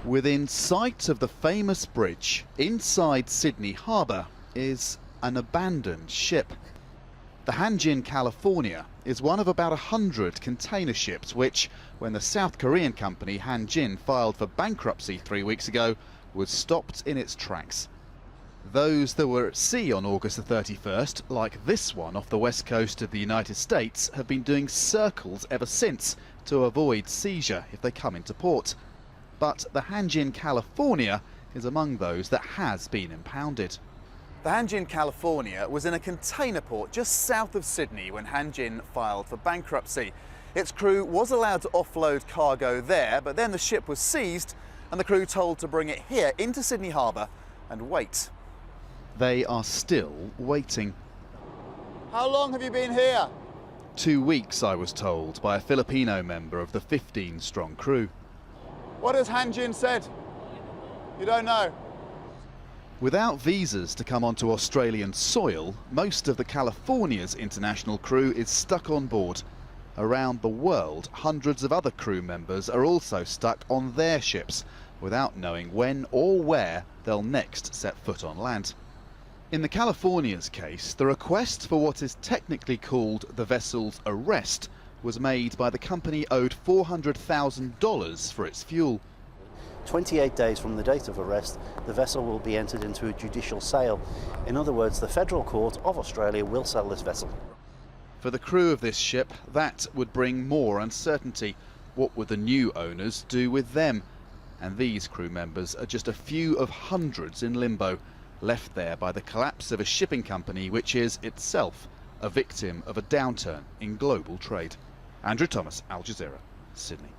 Within sight of the famous bridge, inside Sydney Harbour, is an abandoned ship. The Hanjin, California, is one of about 100 container ships which, when the South Korean company Hanjin filed for bankruptcy 3 weeks ago, was stopped in its tracks. Those that were at sea on August the 31st, like this one off the west coast of the United States, have been doing circles ever since to avoid seizure if they come into port. But the Hanjin, California is among those that has been impounded. The Hanjin, California was in a container port just south of Sydney when Hanjin filed for bankruptcy. Its crew was allowed to offload cargo there, but then the ship was seized and the crew told to bring it here into Sydney Harbour and wait. They are still waiting. How long have you been here? 2 weeks, I was told by a Filipino member of the 15-strong crew. What has Hanjin said? You don't know? Without visas to come onto Australian soil, most of the California's international crew is stuck on board. Around the world, hundreds of other crew members are also stuck on their ships, without knowing when or where they'll next set foot on land. In the California's case, the request for what is technically called the vessel's arrest was made by the company owed $400,000 for its fuel. 28 days from the date of arrest, the vessel will be entered into a judicial sale. In other words, the Federal Court of Australia will sell this vessel. For the crew of this ship, that would bring more uncertainty. What would the new owners do with them? And these crew members are just a few of hundreds in limbo, left there by the collapse of a shipping company which is itself a victim of a downturn in global trade. Andrew Thomas, Al Jazeera, Sydney.